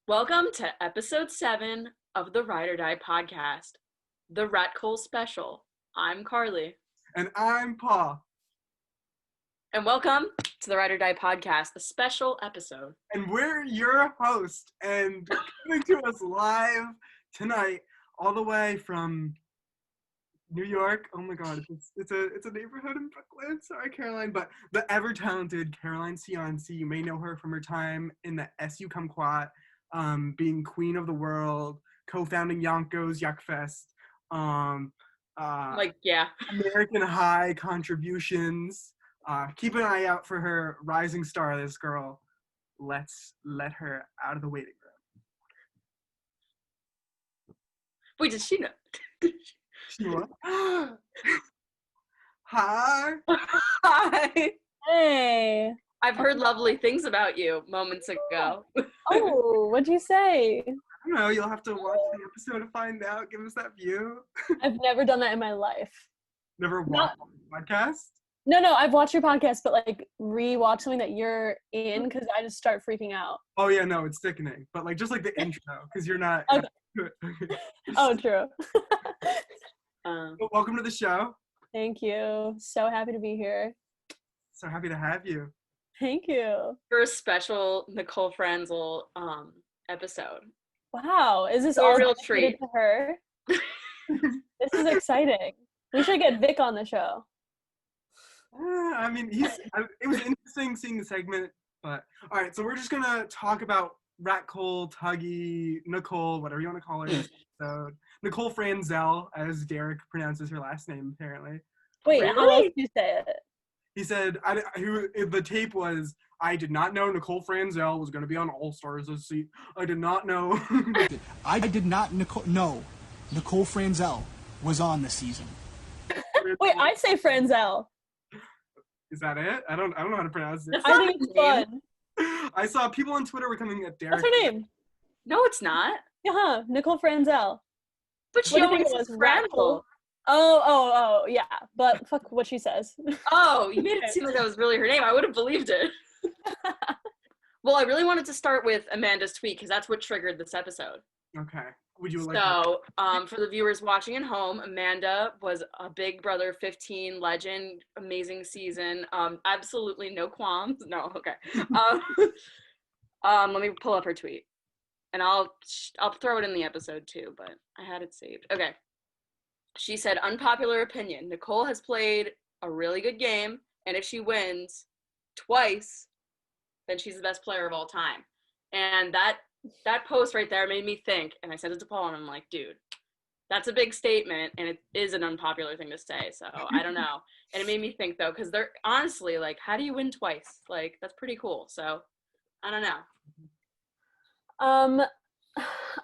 Welcome to episode 7 of the Ride or Die podcast, the Rat Cole special. I'm Carly. And I'm Paul. And welcome to the Ride or Die podcast, the special episode. And we're your host, and coming to us live tonight, all the way from New York. Oh my God, it's a neighborhood in Brooklyn. Sorry, Caroline, but the ever talented Caroline Cianci. You may know her from her time in the SU Kumquat, being queen of the world, co-founding Yonkos Yuckfest. American High contributions. Keep an eye out for her rising star, this girl. Let's let her out of the waiting room. Wait, did she know? She what? Hi. Hi. Hey. I've heard lovely things about you moments ago. Oh, what'd you say? I don't know. You'll have to watch the episode to find out. Give us that view. I've never done that in my life. Never watched a podcast? No, I've watched your podcast, but like re-watch something that you're in because I just start freaking out. Oh yeah, no, it's sickening. But like just like the intro, because you're not. Okay. Oh, true. Well, welcome to the show. Thank you. So happy to be here. So happy to have you. Thank you. For a special Nicole Franzel episode. Wow, is this So all a real dedicated treat to her? This is exciting. We should get Vic on the show. I mean, it was interesting seeing the segment, but all right. So we're just gonna talk about Rat Cole, Tuggy, Nicole, whatever you want to call her. This episode. Nicole Franzel, as Derek pronounces her last name, apparently. Wait, Really? how else do you say it? He said, the tape was, I did not know Nicole Franzel was going to be on All Stars this season. I did not know. I did not know Nicole Franzel was on this season. Wait, I say Franzel. Is that it? I don't know how to pronounce it. I think it's fun. I saw people on Twitter were coming at Derek. What's her name? No, it's not. Yeah, Nicole Franzel. But she What do you always think it says was? Rat Cole? Oh, yeah. But fuck what she says. Oh, you made it seem like that was really her name. I would have believed it. Well, I really wanted to start with Amanda's tweet because that's what triggered this episode. Okay. Would you like So, for the viewers watching at home, Amanda was a Big Brother 15 legend, amazing season. Absolutely no qualms. No, okay. Let me pull up her tweet, and I'll throw it in the episode too. But I had it saved. Okay. She said, unpopular opinion, Nicole has played a really good game, and if she wins twice, then she's the best player of all time. And that post right there made me think, and I sent it to Paul, and I'm like, dude, that's a big statement, and it is an unpopular thing to say, so I don't know. And it made me think, though, because they're honestly, like, how do you win twice? Like, that's pretty cool, so I don't know.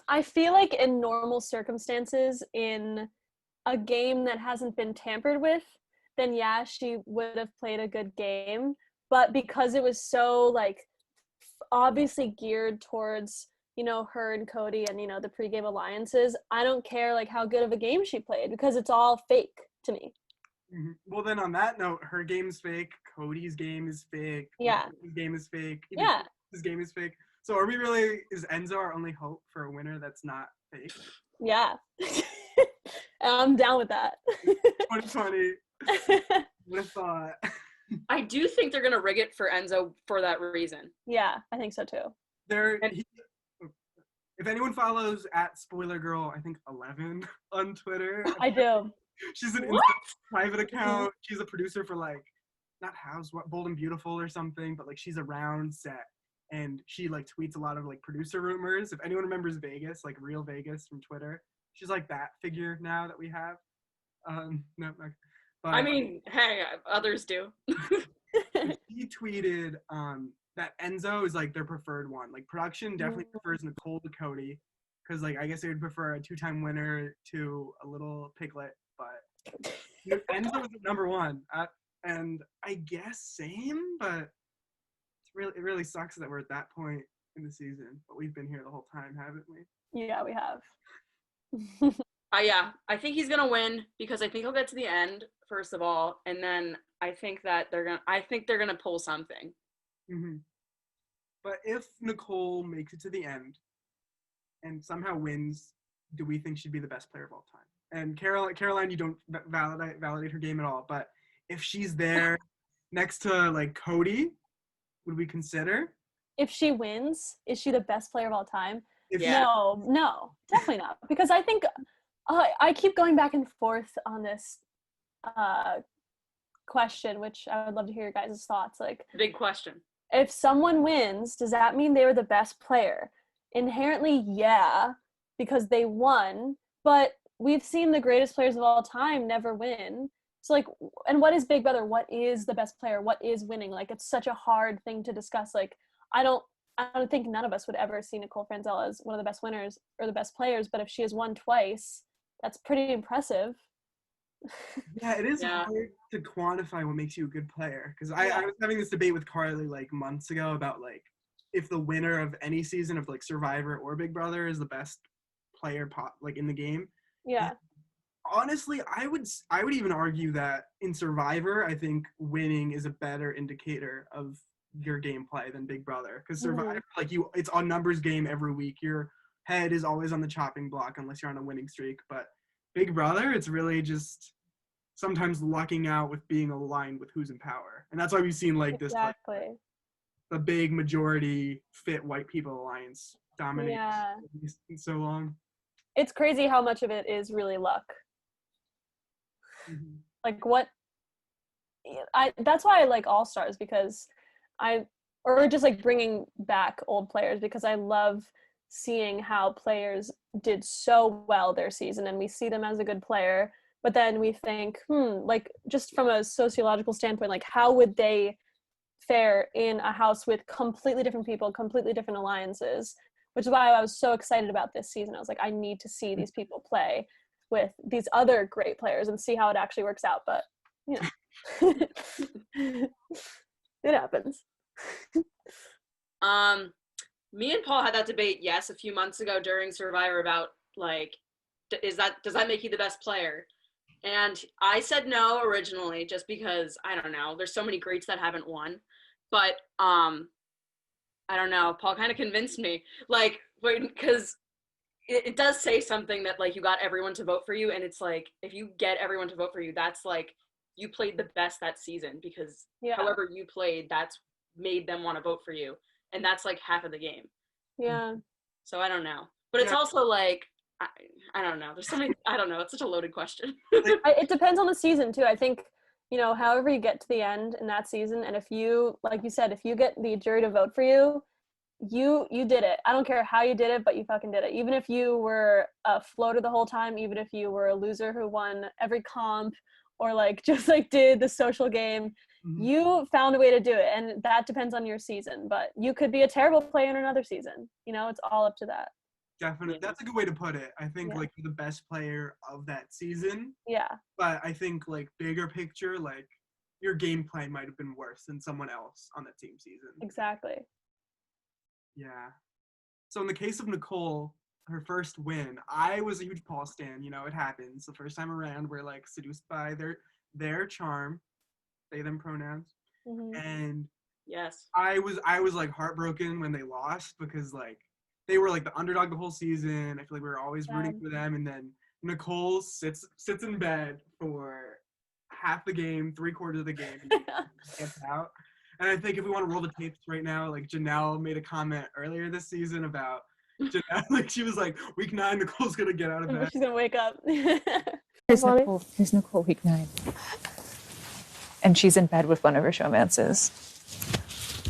I feel like in normal circumstances, in a game that hasn't been tampered with, then yeah, she would have played a good game. But because it was so like obviously geared towards, her and Cody and, the pregame alliances, I don't care like how good of a game she played because it's all fake to me. Mm-hmm. Well, then on that note, her game's fake. Cody's game is fake. Yeah. His game is fake. Yeah. His game is fake. So is Enzo our only hope for a winner that's not fake? Yeah. I'm down with that. 2020. What a thought. I do think they're going to rig it for Enzo for that reason. Yeah, I think so too. If anyone follows at Spoiler Girl, I think 11 on Twitter. I do. She's an private account. She's a producer for like, not Bold and Beautiful or something, but like she's around set. And she like tweets a lot of like producer rumors. If anyone remembers Vegas, like real Vegas from Twitter, she's like that figure now that we have. No, but I mean, hey, others do. He tweeted that Enzo is like their preferred one. Like production definitely prefers Nicole to Cody, because like I guess they would prefer a 2-time winner to a little piglet. But Enzo is number one, and I guess same. But it really sucks that we're at that point in the season. But we've been here the whole time, haven't we? Yeah, we have. Yeah, I think he's gonna win because I think he'll get to the end first of all, and then I think they're gonna pull something. Mm-hmm. But if Nicole makes it to the end, and somehow wins, do we think she'd be the best player of all time? And Caroline, you don't validate her game at all. But if she's there next to like Cody, would we consider? If she wins, is she the best player of all time? If Yeah. No, definitely not. Because I think I keep going back and forth on this question, which I would love to hear your guys' thoughts. Like, Big question. if someone wins, does that mean they were the best player? Inherently, yeah, because they won. But we've seen the greatest players of all time never win. So, like, and what is Big Brother? What is the best player? What is winning? Like, it's such a hard thing to discuss. Like, I don't think none of us would ever see Nicole Franzel as one of the best winners or the best players. But if she has won twice, that's pretty impressive. Yeah, it is Yeah. hard to quantify what makes you a good player. Because I was having this debate with Carly like months ago about like if the winner of any season of like Survivor or Big Brother is the best player like in the game. Yeah. And honestly, I would even argue that in Survivor, I think winning is a better indicator of your gameplay than Big Brother. Because Survivor, like it's a numbers game every week. Your head is always on the chopping block unless you're on a winning streak. But Big Brother, it's really just sometimes lucking out with being aligned with who's in power. And that's why we've seen like this, like, Exactly. the big majority fit white people alliance dominate Yeah. so long. It's crazy how much of it is really luck. Mm-hmm. Like that's why I like All Stars, because or just like bringing back old players, because I love seeing how players did so well their season and we see them as a good player, but then we think, like just from a sociological standpoint, like how would they fare in a house with completely different people, completely different alliances, which is why I was so excited about this season. I was like, I need to see these people play with these other great players and see how it actually works out. But, you know, it happens. Me and Paul had that debate, yes, a few months ago during Survivor about like, does that make you the best player? And I said no originally, just because I don't know. There's so many greats that haven't won, but I don't know. Paul kind of convinced me, like, because it does say something that like you got everyone to vote for you, and it's like if you get everyone to vote for you, that's like you played the best that season, because however you played, that's made them want to vote for you, and that's like half of the game. Yeah. So I don't know, but it's also like I don't know. There's so many. I don't know. It's such a loaded question. It depends on the season too. I think, you know, however you get to the end in that season, and if you, like you said, if you get the jury to vote for you, you did it. I don't care how you did it, but you fucking did it. Even if you were a floater the whole time, even if you were a loser who won every comp, or like just like did the social game, you found a way to do it, and that depends on your season. But you could be a terrible player in another season. You know, it's all up to that. Definitely. That's a good way to put it. I think like you're the best player of that season. Yeah. But I think like bigger picture, like your gameplay might have been worse than someone else on that team season. Exactly. Yeah. So in the case of Nicole, her first win, I was a huge Paul stan. You know, it happens. The first time around, we're like seduced by their charm, they them pronouns, and yes, I was like heartbroken when they lost, because like they were like the underdog the whole season. I feel like we were always rooting for them, and then Nicole sits in bed for half the game, 3/4 of the game, and gets out. And I think if we want to roll the tapes right now, like Janelle made a comment earlier this season about Janelle, like she was like, week 9, Nicole's gonna get out of bed. She's gonna wake up. Here's Nicole week 9. And she's in bed with one of her showmances.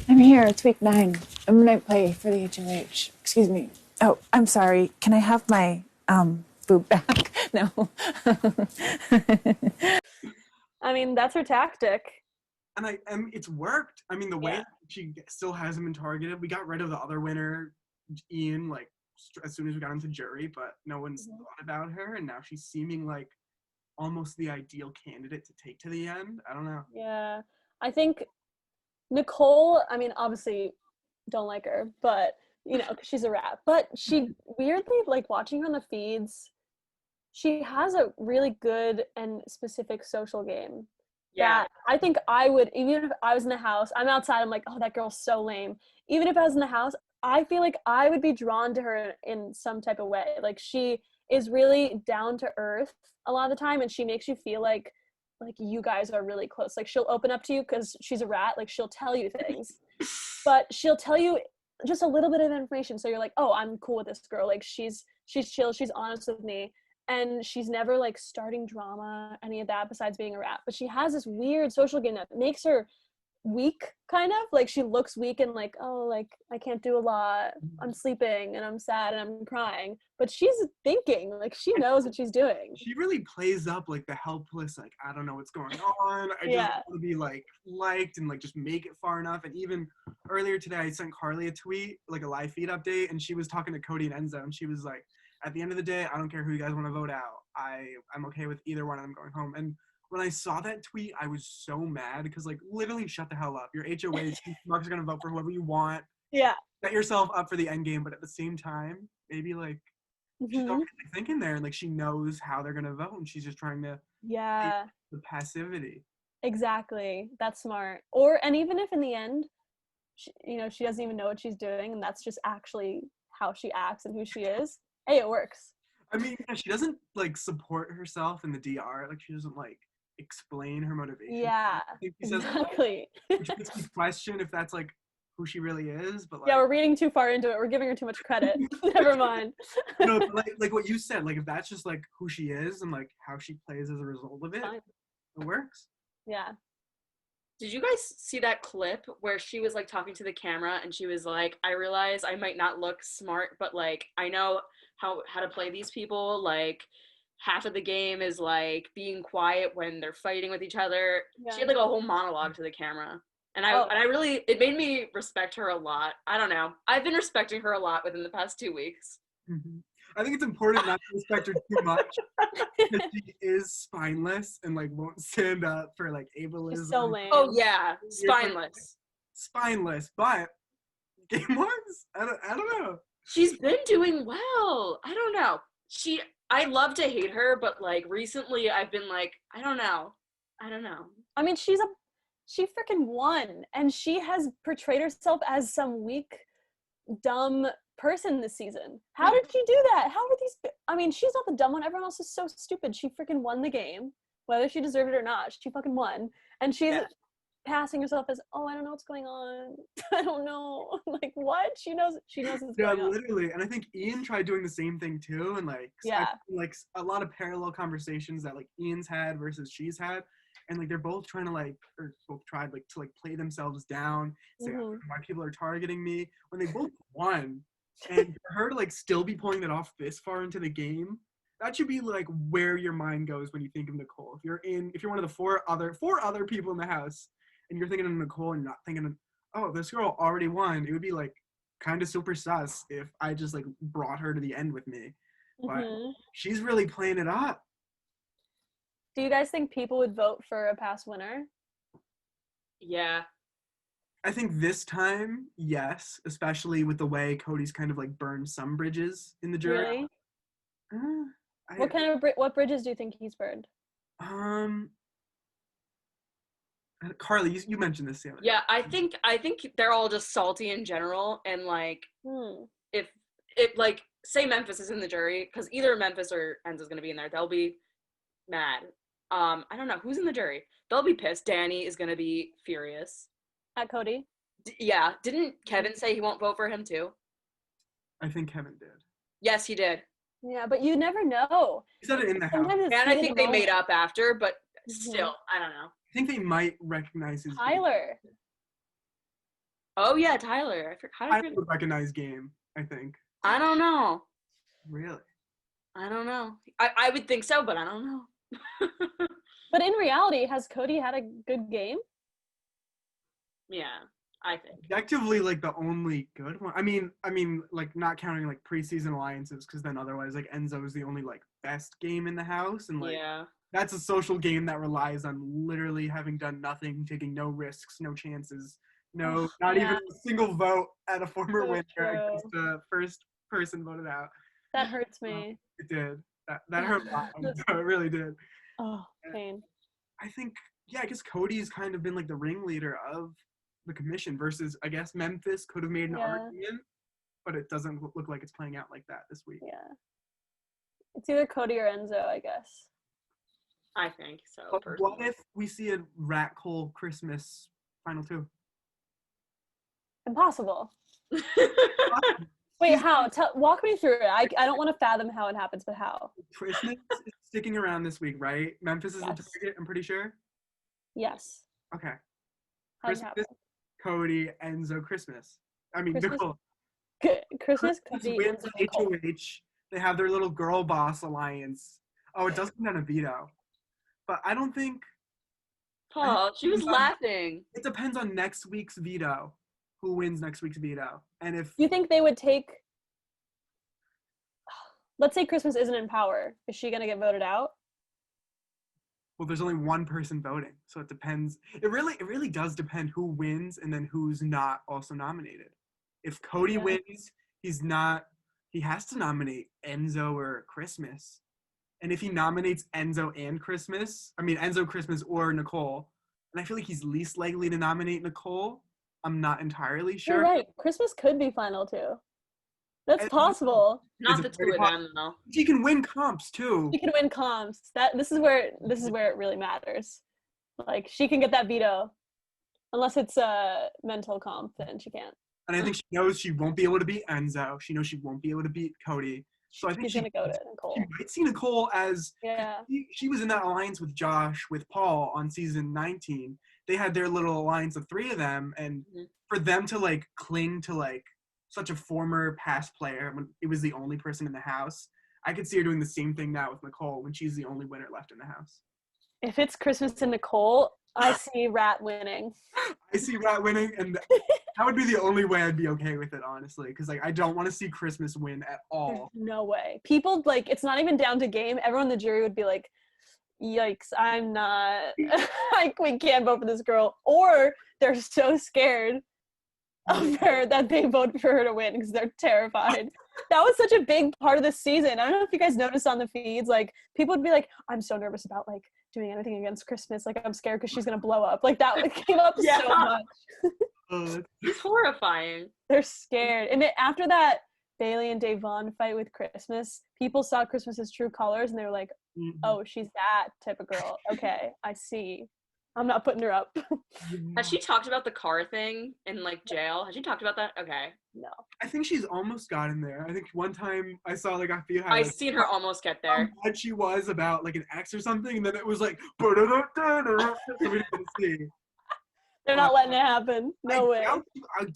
I'm here. It's week 9. I'm gonna play for the HOH. Excuse me. Oh, I'm sorry. Can I have my boob back? No. I mean, that's her tactic. And it's worked. I mean, the way she still hasn't been targeted. We got rid of the other winner, Ian, like as soon as we got into jury, but no one's thought about her, and now she's seeming like almost the ideal candidate to take to the end. I don't know. Yeah, I think Nicole, I mean, obviously don't like her, but you know, 'cause she's a rat, but she weirdly, like watching her on the feeds, she has a really good and specific social game. That I think I would, even if I was in the house, I'm outside, I'm like, oh, that girl's so lame. Even if I was in the house, I feel like I would be drawn to her in some type of way. Like she is really down to earth a lot of the time, and she makes you feel like you guys are really close. Like she'll open up to you because she's a rat. Like she'll tell you things, but she'll tell you just a little bit of information. So you're like, oh, I'm cool with this girl. Like she's chill. She's honest with me. And she's never like starting drama, any of that besides being a rat. But she has this weird social game that makes her weak, kind of. Like she looks weak and like, oh, like I can't do a lot. I'm sleeping and I'm sad and I'm crying. But she's thinking, like she knows what she's doing. She really plays up like the helpless, like I don't know what's going on. I just want to be like liked and like just make it far enough. And even earlier today, I sent Carly a tweet, like a live feed update, and she was talking to Cody and Enzo, and she was like, at the end of the day, I don't care who you guys want to vote out. I'm okay with either one of them going home. And when I saw that tweet, I was so mad because, like, literally shut the hell up. Your HOA, Mark's going to vote for whoever you want. Yeah. Set yourself up for the end game, but at the same time, maybe, like, she's not really thinking there. And, like, she knows how they're going to vote, and she's just trying to the passivity. Exactly. That's smart. And even if in the end, she doesn't even know what she's doing, and that's just actually how she acts and who she is. Hey, it works. I mean, she doesn't like support herself in the DR. Like she doesn't like explain her motivation. Yeah, exactly. Which makes me question if that's like who she really is. But like, yeah, we're reading too far into it. We're giving her too much credit. Never mind. No, like what you said. Like if that's just like who she is and like how she plays as a result of it, it works. Yeah. Did you guys see that clip where she was like talking to the camera and she was like, I realize I might not look smart, but like I know how to play these people. Like half of the game is like being quiet when they're fighting with each other. Yeah. She had like a whole monologue to the camera. And I really, it made me respect her a lot. I don't know. I've been respecting her a lot within the past 2 weeks. Mm-hmm. I think it's important not to respect her too much because she is spineless and like won't stand up for like ableism. She's so lame. Oh yeah, spineless. Spineless, but game ones, I don't know. She's been doing well. I don't know. I love to hate her, but like recently I've been like, I don't know. I mean, she freaking won, and she has portrayed herself as some weak, dumb person this season. How did she do that? How are these? I mean, she's not the dumb one. Everyone else is so stupid. She freaking won the game, whether she deserved it or not. She fucking won, and she's passing herself as, oh, I don't know what's going on. I don't know. Like, what? She knows what's going on. Yeah, literally. And I think Ian tried doing the same thing too, and like, like a lot of parallel conversations that like Ian's had versus she's had. And like they're both trying to like, or both tried like to like play themselves down, say why people are targeting me when they both won. And for her to like still be pulling that off this far into the game, that should be like where your mind goes when you think of Nicole. If you're one of the four other people in the house, and you're thinking of Nicole and not thinking of, oh, this girl already won, it would be like kind of super sus if I just like brought her to the end with me. But she's really playing it up. Do you guys think people would vote for a past winner? Yeah. I think this time, yes, especially with the way Cody's kind of like burned some bridges in the jury. Really? What bridges do you think he's burned? Carly, you mentioned this. Yeah, I think they're all just salty in general, and like if like say Memphis is in the jury, because either Memphis or Enzo's gonna be in there, they'll be mad. I don't know who's in the jury. They'll be pissed. Danny is gonna be furious. At Cody? Yeah. Didn't Kevin say he won't vote for him too? I think Kevin did. Yes, he did. Yeah, but you never know. He said it in the house. And I think they made up after, but still, I don't know. I think they might recognize his Tyler. Game. Oh yeah, Tyler. I would recognize game, I think. I don't know. Really? I don't know. I would think so, but I don't know. But in reality, has Cody had a good game? Yeah, I think. Objectively, like the only good one. I mean, like not counting like preseason alliances, because then otherwise, like Enzo is the only like best game in the house, and like that's a social game that relies on literally having done nothing, taking no risks, no chances, not even a single vote at a former winner. Just the first person voted out. That hurts me. It did. That hurt a lot. It really did. Oh, pain. I think, I guess Cody's kind of been like the ringleader of the commission versus, I guess, Memphis could have made an argument. but it doesn't look like it's playing out like that this week. Yeah. It's either Cody or Enzo, I guess. I think so. But Personally. what if we see a Rat Cole Christmas final two? Impossible. Wait, how? Walk me through it. I don't want to fathom how it happens, but how? Christmas is sticking around this week, right? Memphis is the Yes. target, I'm pretty sure. Yes. Okay. How does it Christmas, happen? Cody, Enzo, Christmas. I mean, Christmas, Nicole. Christmas, Christmas Cody, wins Enzo, Nicole. HOH. They have their little girl boss alliance. Oh, it does come down to veto. But I don't think Paul, she was laughing. it depends on next week's veto. Who wins next week's veto? And if You think they would take? Let's say Christmas isn't in power. Is she gonna get voted out? well, there's only one person voting, so it depends. It really does depend who wins and then who's not also nominated. If Cody Yeah. wins, he has to nominate Enzo or Christmas. And if he nominates Enzo and Christmas, Enzo, Christmas, or Nicole, and I feel like he's least likely to nominate Nicole. I'm not entirely sure. You're right. Christmas could be final too. That's And- possible. Not Is the it two very of them, though. He can win comps too. She can win comps. This is where it really matters. Like she can get that veto, unless it's a mental comp, then she can't. And I think she knows she won't be able to beat Enzo. She knows she won't be able to beat Cody. So I think She's gonna go to Nicole. she might see Nicole as Yeah. she was in that alliance with Josh, with Paul on season 19. They had their little alliance of three of them, and for them to like cling to like such a former past player when it was the only person in the house, I could see her doing the same thing now with Nicole when she's the only winner left in the house. If it's Christmas and Nicole, I see Rat winning. I see Rat winning, and that would be the only way I'd be okay with it, honestly, because like I don't want to see Christmas win at all. No way. People like it's not even down to game. Everyone in the jury would be like, "Yikes! I'm not like we can't vote for this girl," or they're so scared of her that they vote for her to win because they're terrified. That was such a big part of the season. I don't know if you guys noticed on the feeds, like people would be like, "I'm so nervous about like doing anything against Christmas. Like I'm scared because she's gonna blow up." Like that came up Yeah. so much. It's horrifying. They're scared. And after that Bailey and Davon fight with Christmas, people saw Christmas's true colors and they were like, "Oh, she's that type of girl. Okay, I see. I'm not putting her up." Has she talked about the car thing in like jail? Has she talked about that? Okay. No. I think she's almost gotten there. I think one time I saw like a few I've highlights. seen her almost get How there. mad she was about like an ex or something, and then it was like so we didn't see. They're not letting it happen. No way.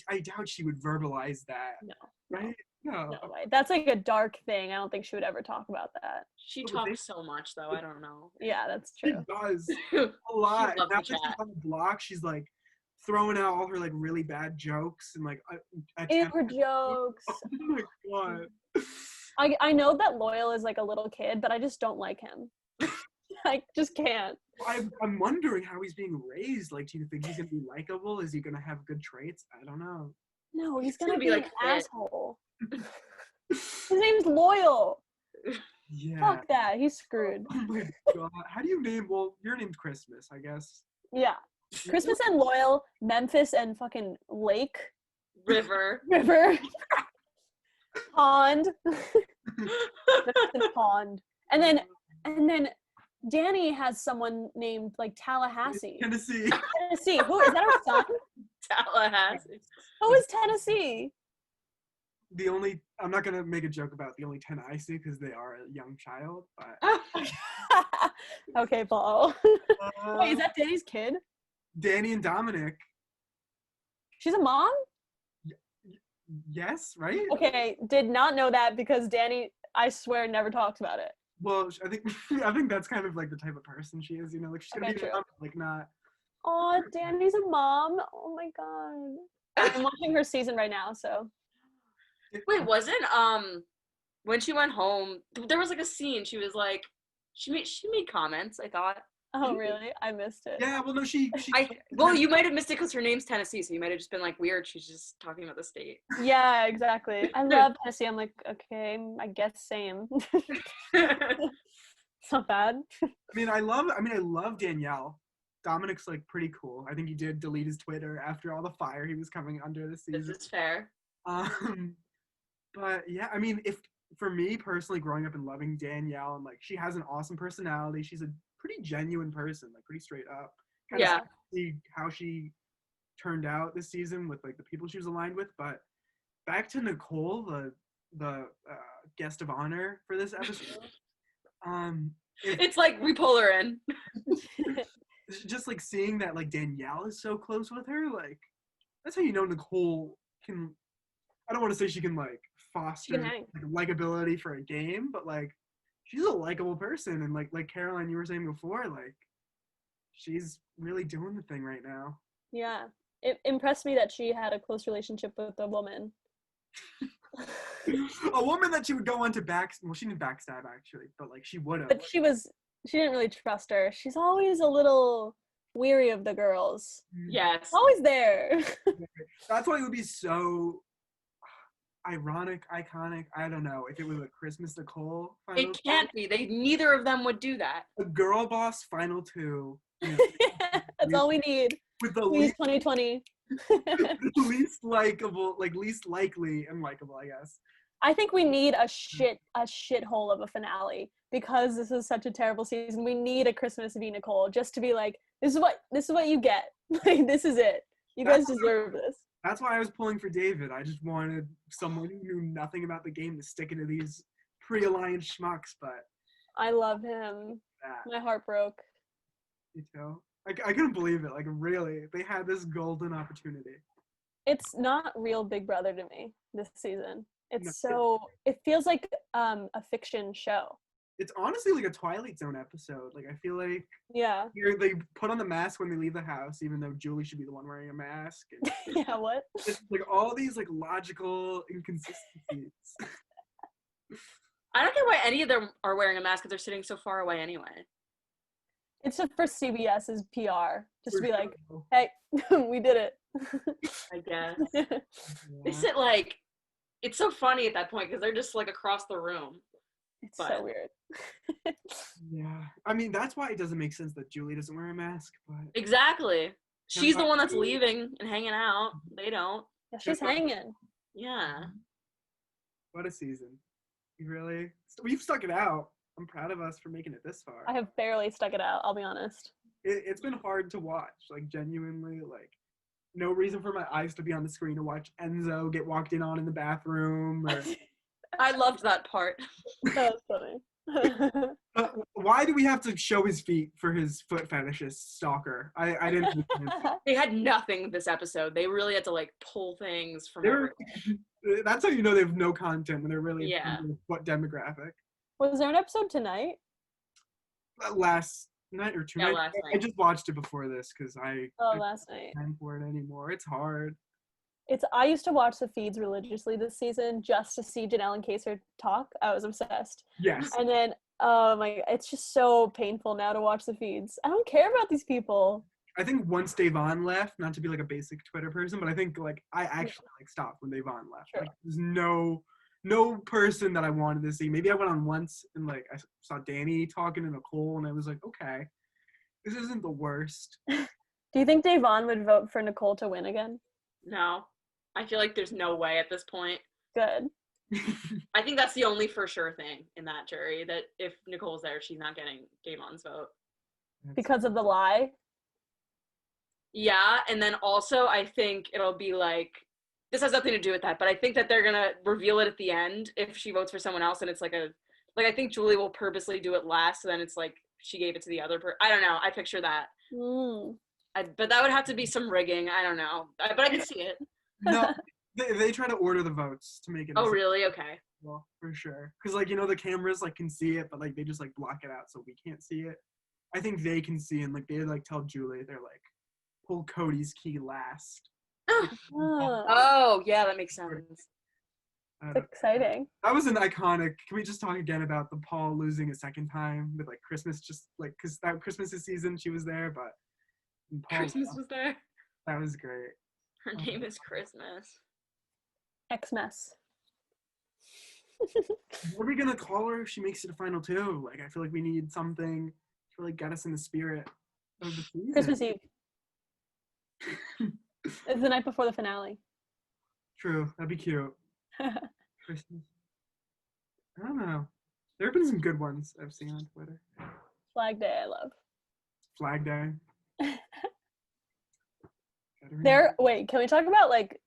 I doubt she would verbalize that. No. Right? No. No way. That's like a dark thing. I don't think she would ever talk about that. She Well, they- talks so much, though. I don't know. Yeah, that's She true. does a lot. loves Now to that she's chat. on the block, she's like throwing out all her like really bad jokes and like Ew, attempt- her jokes. Oh my god. I know that Loyal is like a little kid, but I just don't like him. I just can't. I'm wondering how he's being raised. Like, do you think he's gonna be likable? Is he gonna have good traits? I don't know. No, he's He's gonna gonna be be, like like, an fit. asshole. His name's Loyal. Yeah. Fuck that. He's screwed. Oh my god. How do you name? Well, your name's Christmas, I guess. Yeah. Christmas and Loyal, Memphis and fucking Lake, River. River, Pond, Memphis and Pond, and then Danny has someone named like Tallahassee. Tennessee. Tennessee. Who is that? Our son? Tallahassee. Who is Tennessee? I'm not gonna make a joke about the only 10 I see because they are a young child, but Okay, Paul. Wait, is that Danny's kid? Danny and Dominic. She's a mom? Yes, right? Okay, did not know that because Danny, I swear, never talks about it. Well, I think that's kind of like the type of person she is. You know, like she's gonna Okay, be true. a mom, like not. Oh, Danny's a mom. Oh my god. I'm watching her season right now, so. Wait, wasn't when she went home? There was like a scene. She was like, she made comments. I thought. Oh really? I missed it. Yeah, well, no, she Well, you might have missed it because her name's Tennessee, so you might have just been like, weird. She's just talking about the state. Yeah, exactly. I love Tennessee. I'm like, okay, I guess same. It's not bad. I love Danielle. Dominic's like pretty cool. I think he did delete his Twitter after all the fire he was coming under this This season. is fair. But yeah, I mean, if for me personally, growing up and loving Danielle, and like she has an awesome personality. She's a pretty genuine person, like pretty straight up. Kind of Yeah. see how she turned out this season with like the people she was aligned with. But back to Nicole, the guest of honor for this episode. It's like we pull her in. Just like seeing that like Danielle is so close with her, like that's how you know Nicole can. I don't want to say she can like foster hang. like likability for a game, but like she's a likable person, and like Caroline, you were saying before, like she's really doing the thing right now. Yeah. It impressed me that she had a close relationship with a woman. A woman that she would go on to well, she didn't backstab actually, but like she would have. But she didn't really trust her. She's always a little weary of the girls. Yes. Always there. That's why it would be so ironic, iconic. I don't know if it was a Christmas Nicole final. It can't be. Neither of them would do that. A girl boss final two. You know, That's all we need. with the Please, least, 2020. least likable, like least likely and likable, I guess. I think we need a shithole of a finale because this is such a terrible season. We need a Christmas v Nicole just to be like, this is what you get. Like, this is it. You guys deserve this. That's why I was pulling for David. I just wanted someone who knew nothing about the game to stick into these pre-alliance schmucks, but I love him. My heart broke. you know, I couldn't believe it. Like really, they had this golden opportunity. It's not real Big Brother to me this season. No. It feels like a fiction show. It's honestly like a Twilight Zone episode. Like I feel like Yeah. they put on the mask when they leave the house, even though Julie should be the one wearing a mask. And Yeah, what? it's like all these like logical inconsistencies. I don't get why any of them are wearing a mask if they're sitting so far away anyway. It's just for CBS's PR. Just to For be like, sure. hey, we did it. I guess. Yeah. They sit like, it's so funny at that point because they're just like across the room. It's But- so weird. Yeah, I mean that's why it doesn't make sense that Julie doesn't wear a mask. But Exactly. She's the about one that's you? leaving and hanging out. They don't. Yeah, she's hanging. Yeah. what a season! We've stuck it out. I'm proud of us for making it this far. I have barely stuck it out, I'll be honest. It's been hard to watch. Like genuinely, like no reason for my eyes to be on the screen to watch Enzo get walked in on in the bathroom. Or I loved that part. That was funny. why do we have to show his feet for his foot fetishist stalker? I didn't. understand. They had nothing this episode. They really had to like pull things from They're- everywhere. That's how you know they have no content when they're really Yeah. what demographic. Was there an episode tonight? Last night or two Yeah, nights. last I night. just watched it before this because I Oh, don't last night. have time for it anymore. It's hard. I used to watch the feeds religiously this season just to see Janelle and Kaser talk. I was obsessed. Yes. And then, oh my, it's just so painful now to watch the feeds. I don't care about these people. I think once Davon left, not to be like a basic Twitter person, but I think like I actually like stopped when Davon left. Sure. Like there's no person that I wanted to see. Maybe I went on once and like I saw Danny talking to Nicole and I was like, okay, this isn't the worst. Do you think Davon would vote for Nicole to win again? No. I feel like there's no way at this point. Good. I think that's the only for sure thing in that jury, that if Nicole's there, she's not getting Damon's vote. Because of the lie? Yeah, and then also I think it'll be like, this has nothing to do with that, but I think that they're gonna reveal it at the end if she votes for someone else, and it's like I think Julie will purposely do it last, so then it's like she gave it to the other person. I don't know. I picture that. Mm. But that would have to be some rigging. I don't know. But I can see it. No, they try to order the votes to make it. Oh, really? Okay. Well, for sure. Because like the cameras like can see it, but like they just like block it out so we can't see it. I think they can see and like they like tell Julie they're like pull Cody's key last. Ah, Oh, yeah, that makes sense. I don't it's exciting. That was an iconic. Can we just talk again about the Paul losing a second time with like Christmas? Just like because that Christmas season she was there, but Paul, Christmas was there. that was great. Her name is Christmas. Xmas. What are we gonna call her if she makes it to final two? Like I feel like we need something to really get us in the spirit of the season. Christmas Eve. It's the night before the finale. True, that'd be cute. Christmas. I don't know. There have been some good ones I've seen on Twitter. Flag Day, I love. Flag Day. Wait, can we talk about like,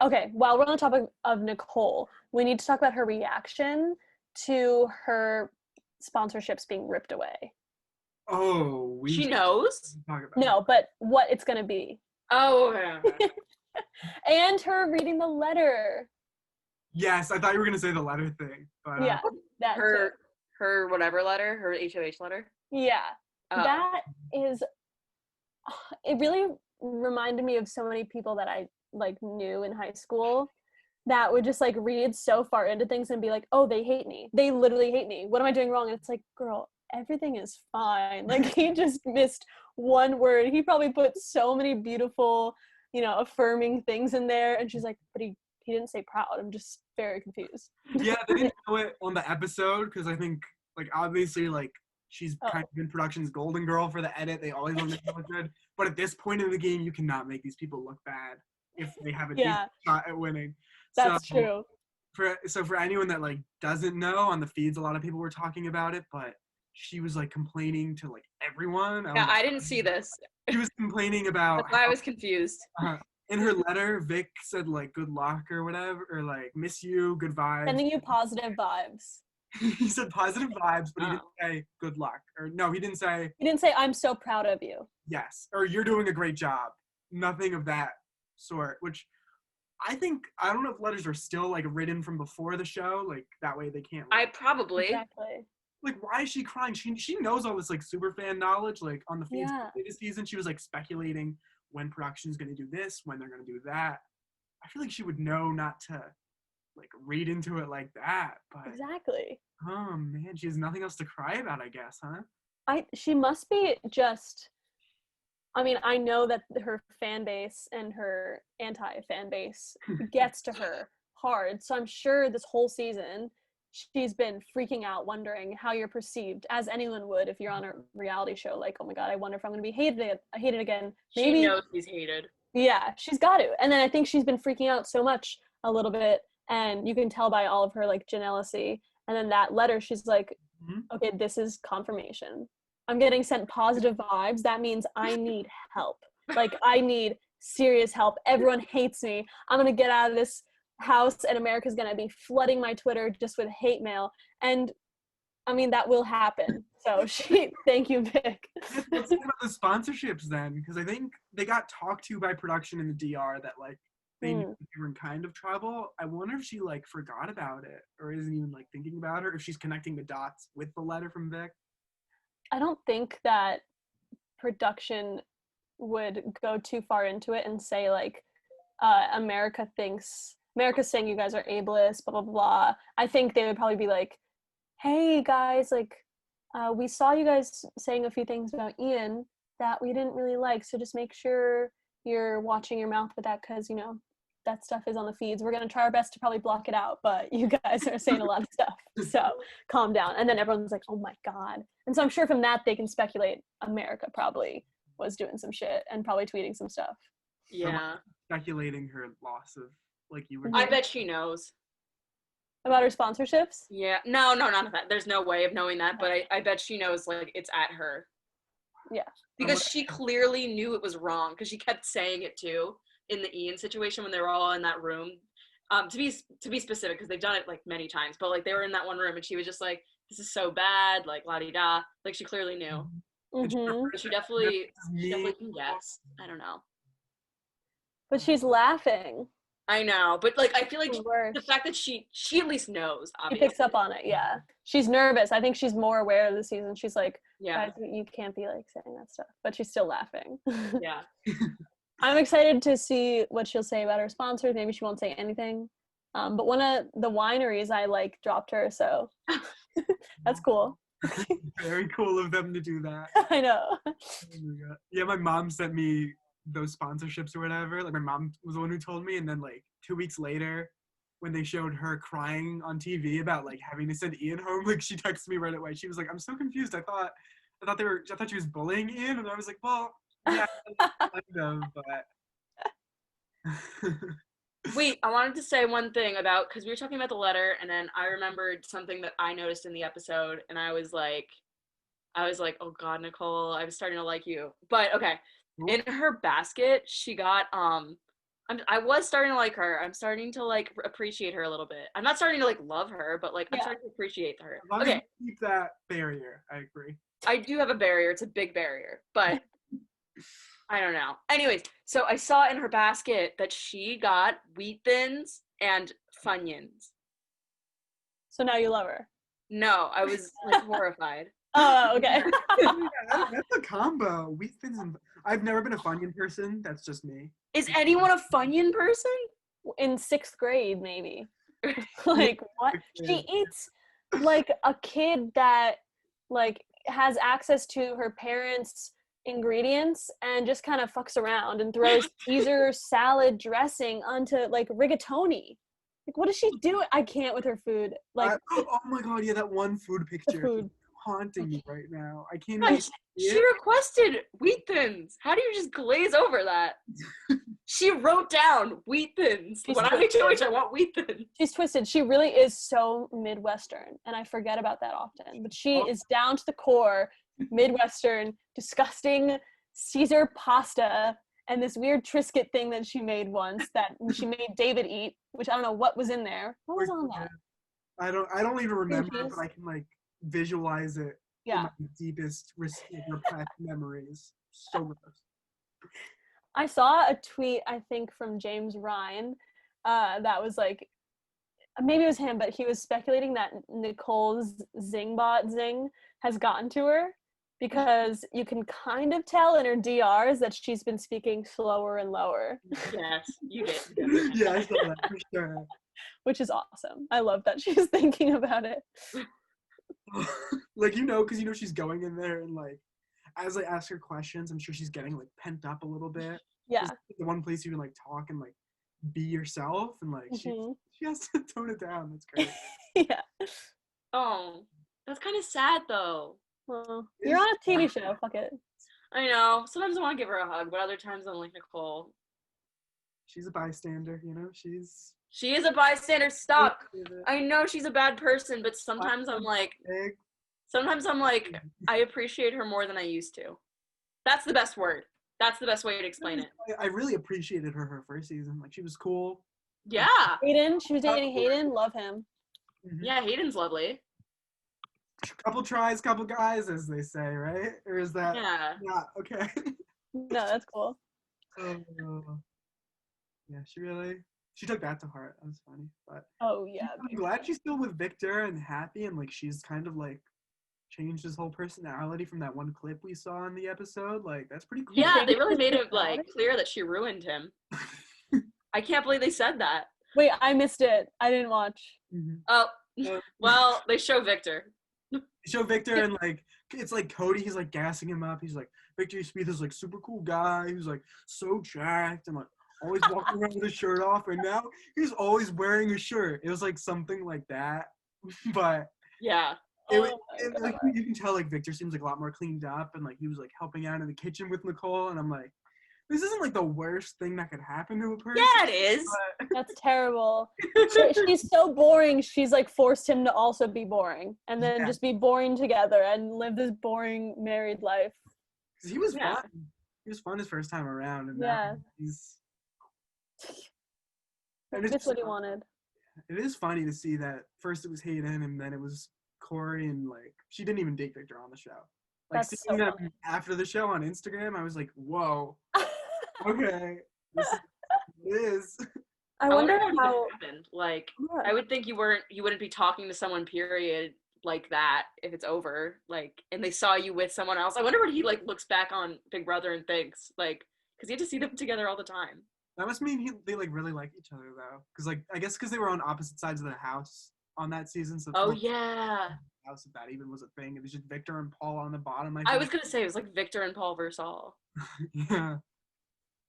okay, while we're on the topic of Nicole, we need to talk about her reaction to her sponsorships being ripped away. Oh, we She knows? talk about No, but what it's gonna be. Oh, okay. And her reading the letter. Yes, I thought you were gonna say the letter thing, but Yeah, that too. Her whatever letter, her HOH letter. Yeah, Oh. that is. It really reminded me of so many people that I like knew in high school that would just like read so far into things and be like, oh, they hate me. They literally hate me. What am I doing wrong? And it's like, girl, everything is fine. Like he just missed one word. He probably put so many beautiful, affirming things in there. And she's like, but he didn't say proud. I'm just very confused. yeah, they didn't know it on the episode because I think like obviously like she's kind of been production's golden girl for the edit. They always want to make it look good. But at this point in the game, you cannot make these people look bad if they have a decent shot at winning. That's true. For anyone that like doesn't know, on the feeds a lot of people were talking about it, but she was like complaining to like everyone. I didn't see this. She was complaining about That's why I was confused. In her letter, Vic said like good luck or whatever, or like miss you, good vibes. Sending you positive vibes. He said positive vibes, but he didn't say good luck. Or no, he didn't say I'm so proud of you. yes, or you're doing a great job. Nothing of that sort, which I don't know if letters are still like written from before the show, like that way they can't. I probably. Exactly. Like, why is she crying? She knows all this like super fan knowledge. Like on the feeds this season, she was like speculating when production's gonna do this, when they're gonna do that. I feel like she would know not to like read into it like that. But exactly. Oh man, she has nothing else to cry about, I guess, huh? She must be just. I mean, I know that her fan base and her anti-fan base gets to her hard. So I'm sure this whole season she's been freaking out, wondering how you're perceived, as anyone would if you're on a reality show. Like, oh my God, I wonder if I'm going to be hated again. Maybe she knows she's hated. Yeah, she's got to. And then I think she's been freaking out so much a little bit, and you can tell by all of her like jealousy. And then that letter, she's like, okay, this is confirmation. I'm getting sent positive vibes. That means I need help. Like, I need serious help. Everyone hates me. I'm going to get out of this house, and America's going to be flooding my Twitter just with hate mail. And, I mean, that will happen. So, thank you, Vic. Let's talk about the sponsorships then, because I think they got talked to by production in the DR that, like, they knew they were in kind of trouble. I wonder if she, like, forgot about it or isn't even, like, thinking about it, or if she's connecting the dots with the letter from Vic. I don't think that production would go too far into it and say like America's saying you guys are ableist, blah blah blah. I think they would probably be like, hey guys, like we saw you guys saying a few things about Ian that we didn't really like, so just make sure you're watching your mouth with that, because that stuff is on the feeds. We're going to try our best to probably block it out, but you guys are saying a lot of stuff, so calm down. And then everyone's like, oh my God. And so I'm sure from that they can speculate America probably was doing some shit and probably tweeting some stuff. Yeah. Speculating her loss of, like you were I bet she knows. About her sponsorships? Yeah. No, not that. There's no way of knowing that, but I bet she knows, like, it's at her. Yeah. Because she clearly knew it was wrong, because she kept saying it too in the Ian situation when they were all in that room. To be specific, because they've done it like many times, but like they were in that one room and she was just like, this is so bad, like la-di-da. Like she clearly knew. She definitely can guess. I don't know. But she's laughing. I know, but like I feel like the fact that she at least knows, obviously. She picks up on it, yeah. She's nervous. I think she's more aware of the season. She's like, guys, you can't be like saying that stuff. But she's still laughing. Yeah. I'm excited to see what she'll say about her sponsors. Maybe she won't say anything. But one of the wineries I like dropped her, so that's cool. Very cool of them to do that. I know. Oh my God. Yeah, my mom sent me those sponsorships or whatever. Like my mom was the one who told me, and then like 2 weeks later, when they showed her crying on TV about like having to send Ian home, like she texted me right away. She was like, "I'm so confused. I thought she was bullying Ian," and I was like, "Well, yeah, kind of, but." Wait, I wanted to say one thing about, because we were talking about the letter, and then I remembered something that I noticed in the episode, and I was like, oh God, Nicole, I was starting to like you. But okay, in her basket, she got I was starting to like her. I'm starting to like appreciate her a little bit. I'm not starting to like love her, but like I'm Yeah. starting to appreciate her. As long as Okay, you keep that barrier, I agree. I do have a barrier. It's a big barrier, but I don't know. Anyways, so I saw in her basket that she got wheat thins and Funyuns. So now you love her. No, I was like horrified. Oh, okay. Yeah, that's a combo. Wheat thins and I've never been a Funyun person. That's just me. Is anyone a Funyun person? In 6th grade, maybe. Like, what? She eats like a kid that like has access to her parents' ingredients and just kind of fucks around and throws Caesar salad dressing onto like rigatoni. Like, what does she do? I can't with her food. Like, oh my god, yeah, that one food the picture food. is haunting me right now. I can't Yeah, even see she it. requested wheat thins. How do you just glaze over that? She wrote down wheat thins. She's When I make twisted. choice, I want wheat thins. She's twisted. She really is so Midwestern, and I forget about that often. But she is down to the core Midwestern, disgusting Caesar pasta and this weird Triscuit thing that she made once that she made David eat, which I don't know what was in there. What was on that? I don't even remember, cheese? but I can like visualize it in Yeah. my deepest repressed memories. So gross. I saw a tweet, I think, from James Ryan that was like, maybe it was him, but he was speculating that Nicole's Zingbot zing has gotten to her because you can kind of tell in her DRs that she's been speaking slower and lower, Yes, you did. Yeah, I saw that for sure. which is awesome. I love that she's thinking about it. Like, because she's going in there and like as I ask her questions, I'm sure she's getting like pent up a little bit. Yeah. It's the one place you can like talk and like be yourself, and like she has to tone it down. That's great. Yeah. Oh, that's kind of sad though. Well, you're on a TV show. Fuck it. I know. Sometimes I want to give her a hug, but other times I'm like, Nicole. She's a bystander, She is a bystander. Stop. I know she's a bad person, but sometimes I'm like, I appreciate her more than I used to. That's the best word. That's the best way to explain it. I really appreciated her first season. Like, she was cool. Yeah. Hayden, she was dating Hayden. Love him. Mm-hmm. Yeah, Hayden's lovely. Couple tries, couple guys, as they say, right? Or is that? Yeah. Yeah. Okay. No, that's cool. Yeah, she took that to heart. That was funny. But Oh yeah. I'm glad she's still with Victor and happy, and like she's kind of like changed his whole personality from that one clip we saw in the episode. Like, that's pretty cool. Yeah, they really made it like clear that she ruined him. I can't believe they said that. Wait, I missed it. I didn't watch. Mm-hmm. Oh, well, they show Victor. Show Victor, and like it's like Cody. He's like gassing him up. He's like, Victor used to be this like super cool guy. He was like so jacked and like always walking around with his shirt off, and now he's always wearing a shirt. It was like something like that, but Yeah. like you can tell like Victor seems like a lot more cleaned up, and like he was like helping out in the kitchen with Nicole, and I'm like, this isn't like the worst thing that could happen to a person. Yeah, it is. That's terrible. She's so boring. She's like forced him to also be boring, and then just be boring together and live this boring married life. He was fun. He was fun his first time around, and Yeah. now he's. That's what he wanted. It is funny to see that first it was Hayden, and then it was Corey, and like she didn't even date Victor on the show. Like, That's seeing so them funny. after the show on Instagram, I was like, whoa, okay, this is what it is. I wonder what how. happened. Like, I would think you wouldn't be talking to someone, period, like that if it's over. Like, and they saw you with someone else. I wonder what he like looks back on Big Brother and thinks, like, because he had to see them together all the time. That must mean they like really like each other though, because like I guess because they were on opposite sides of the house on that season. So Oh yeah. House if that even was a thing. It was just Victor and Paul on the bottom. I was gonna say it was like Victor and Paul versus all. Yeah.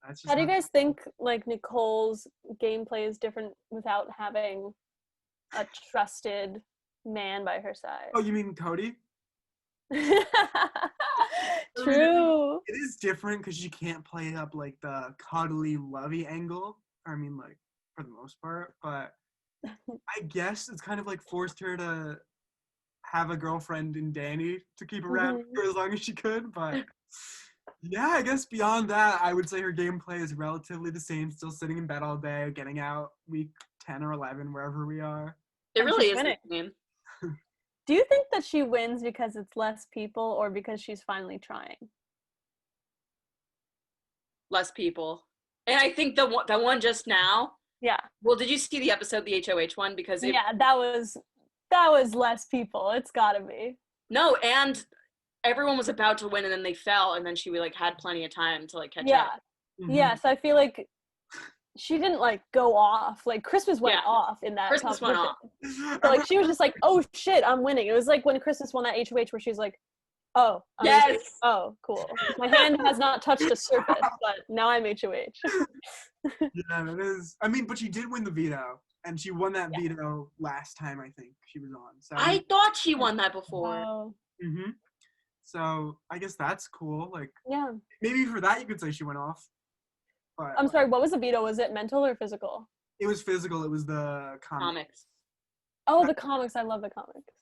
That's just How do you guys think like Nicole's gameplay is different without having a trusted man by her side? Oh, you mean Cody? True. It is different because you can't play up like the cuddly, lovey angle. I mean, like for the most part, but I guess it's kind of like forced her to have a girlfriend in Danny to keep around for as long as she could. But yeah, I guess beyond that, I would say her gameplay is relatively the same. Still sitting in bed all day, getting out week 10 or 11, wherever we are. It And really she's is the winning. same. Do you think that she wins because it's less people or because she's finally trying? Less people. And I think the one just now. Yeah. Well, did you see the episode, the HOH one? Because Yeah, that was less people. It's gotta be. No, and everyone was about to win, and then they fell, and then she like had plenty of time to like catch Yeah. up. Yeah, so I feel like she didn't like go off. Like Christmas went off in that Christmas went competition. off. So like she was just like, oh shit, I'm winning. It was like when Christmas won that HOH where she's like, oh, Yes. oh, cool. My hand has not touched a surface, but now I'm HOH. Yeah, that is. I mean, but she did win the veto, and she won that veto last time I think she was on. So I thought she won that before. Wow. So I guess that's cool. Like, Yeah. maybe for that you could say she went off. But I'm sorry, what was the veto? Was it mental or physical? it was physical. It was the Comics. Oh, the comics. I love the comics.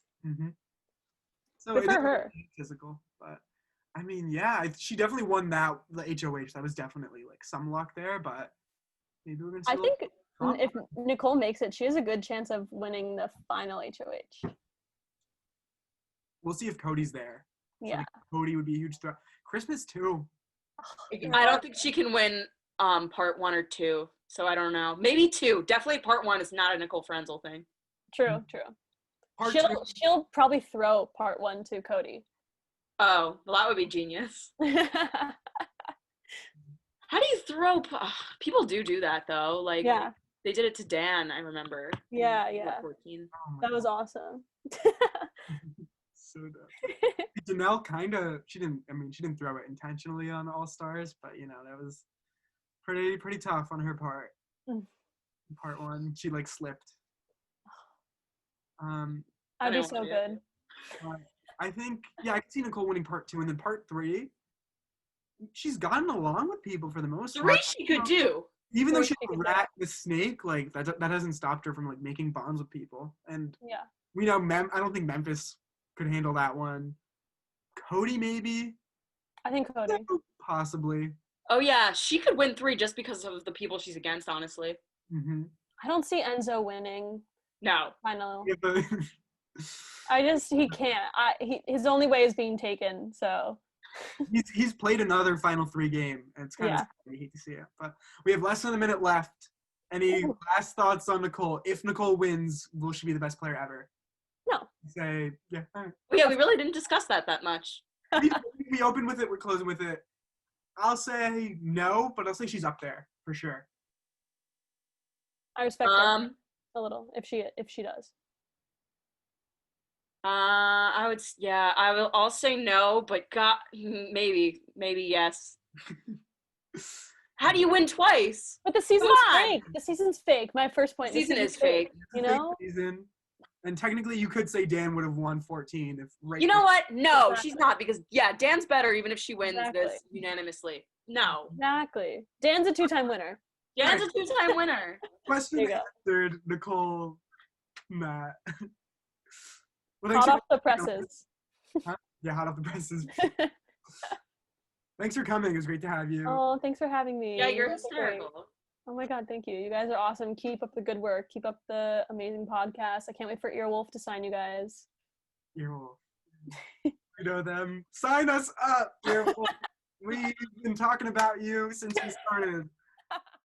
So Good it for is her. physical, but I mean, yeah, she definitely won the HOH. That was definitely like some luck there, but maybe we're gonna see. I think drama. if Nicole makes it, she has a good chance of winning the final HOH. We'll see if Cody's there. Yeah. So, like, Cody would be a huge threat. Christmas too. I don't think she can win part 1 or 2, so I don't know. Maybe 2. Definitely part 1 is not a Nicole Franzel thing. True. Part 2. She'll probably throw part 1 to Cody. Oh, well, that would be genius. How do you throw? People do that though. Like, they did it to Dan. I remember. Yeah. 14. Oh That was God. awesome. So dumb. Janelle she didn't throw it intentionally on All Stars, but that was pretty tough on her part. Part 1, she like slipped. That'd be so good. I think I could see Nicole winning part 2, and then part 3. She's gotten along with people for the most part. 3 she could do. Even though she's a rat with Snake, like that hasn't stopped her from like making bonds with people. And we know I don't think Memphis could handle that one. Cody maybe. I think Cody. Possibly. Oh yeah, she could win 3 just because of the people she's against. Honestly. I don't see Enzo winning. No. I know. Yeah, he can't. His only way is being taken. So. He's played another Final 3 game, and it's kind of sad. I hate to see it, but we have less than a minute left. Any last thoughts on Nicole? If Nicole wins, will she be the best player ever? No. Say yeah. All right. Yeah, we really didn't discuss that much. we opened with it. We're closing with it. I'll say no, but I'll say she's up there for sure. I respect her a little if she does. I'll say no, but maybe yes. How do you win twice? But the season's fake. The season's fake. My first point. The season is fake. You know? Season. And technically, you could say Dan would have won 14 if You know what? No, she's not, because Dan's better even if she wins this unanimously. No. Exactly. Dan's a 2-time winner. Dan's a 2-time winner. Question answered, Nicole, Matt. Hot off the presses. Huh? Yeah, hot off the presses. Thanks for coming. It was great to have you. Oh, thanks for having me. Yeah, you're hysterical. Oh my God, thank you. You guys are awesome. Keep up the good work. Keep up the amazing podcast. I can't wait for Earwolf to sign you guys. Earwolf. You know them. Sign us up, Earwolf. We've been talking about you since we started.